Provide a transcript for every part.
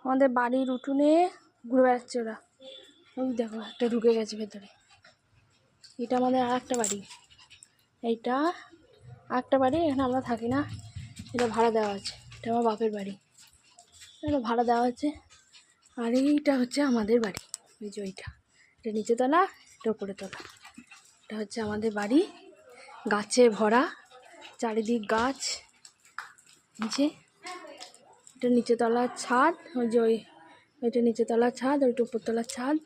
আমাদের বাড়ির উঠোনে ঘুরে বেড়াচ্ছে ওরা। ওই দেখো একটা ঢুকে গেছে ভেতরে। এটা আমাদের আর একটা বাড়ি, এইটা একটা বাড়ি, এখানে আমরা থাকি না, এটা ভাড়া দেওয়া আছে। এটা আমার বাপের বাড়ি, এটা ভাড়া দেওয়া আছে। আর এইটা হচ্ছে আমাদের বাড়ি, এই যে ওইটা, এটা নিচে তলা, এটা উপরে তলা। এটা হচ্ছে আমাদের বাড়ি, গাছে ভরা, চারিদিক গাছ। নিচে এটা নিচে তলার ছাদ, ওই যে ওইটা নিচে তলার ছাদ, ওইটা উপরতলার ছাদ।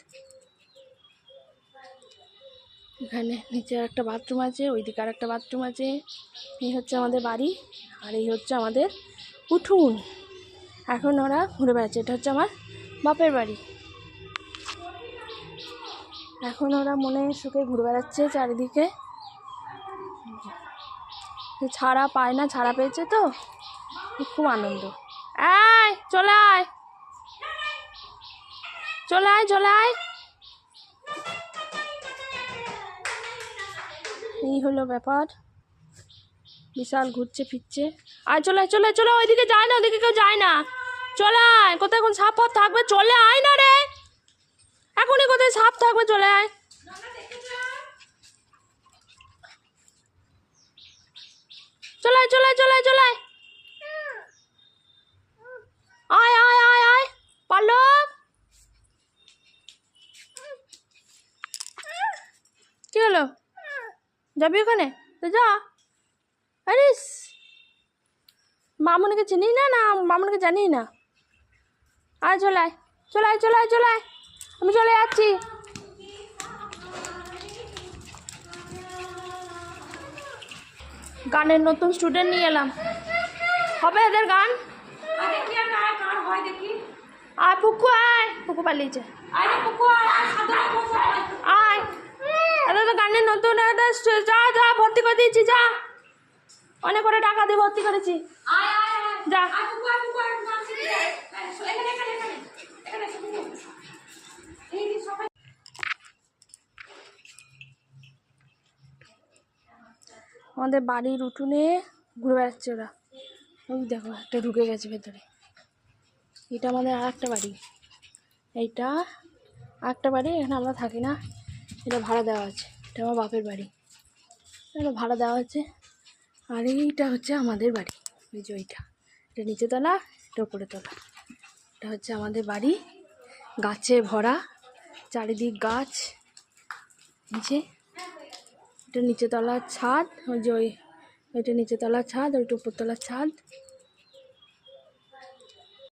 এখানে নিচে একটা বাথরুম আছে, ওইদিকে আর একটা বাথরুম আছে। এই হচ্ছে আমাদের বাড়ি, আর এই হচ্ছে আমাদের উঠোন। এখন ওরা ঘুরে বেড়াচ্ছে, এটা হচ্ছে আমার বাপের বাড়ি। এখন ওরা মনে সুখে ঘুরে বেড়াচ্ছে চারিদিকে। ছাড়া পায় না, ছাড়া পেয়েছে তো খুব আনন্দ। আয় চলে আয়, চলে আয়, চলে আয়। এই হলো ব্যাপার, বিশাল ঘুরছে ফিরছে। আয় চলে আয়, চলে আয়, চলে ওইদিকে যায় না, ওইদিকে কেউ যায় না। চলে আয়, কোথায় কোন সাপ ফাপ থাকবে, চলে আয় না রে, এখনই কোথায় সাপ থাকবে, চলে আয়। চলে আয়, চলে আয়, চলে আয়, চলে আয়, আয় আয় আয় আয় পালক। কি হলো, যাবি ওখানে তো যা। আরে মামুনিকে চিনি না, না মামুনিকে জানি না। আয় চলে আয়, চলে আয়, চলে আয়, চলে আয়, আমি চলে যাচ্ছি। গানের নতুন স্টুডেন্ট নিয়ে এলাম, হবে এদের গান। আয় পুকু, আয় পুকু পালিয়েছে, আয়। এটা তো গানের নতুন, যা যা ভর্তি করে দিয়েছি, যা অনেক করে টাকা দিয়ে ভর্তি করেছি, যা। আমাদের বাড়ির উঠোনে ঘুরে বেড়াচ্ছে ওরা। ওই দেখো একটা ঢুকে গেছে ভেতরে। এটা আমাদের আর একটা বাড়ি, এইটা একটা বাড়ি, এখানে আমরা থাকি না, এটা ভাড়া দেওয়া আছে। এটা আমার বাপের বাড়ি, এটা ভাড়া দেওয়া আছে। আর এইটা হচ্ছে আমাদের বাড়ি, এই যে ওইটা, এটা নিচে তলা, এটা উপরে তলা। এটা হচ্ছে আমাদের বাড়ি, গাছে ভরা, চারিদিক গাছ। নিচে এটা নিচে তলার ছাদ, ওই যে ওইটা নিচে তলার ছাদ, ওইটা উপরতলার ছাদ।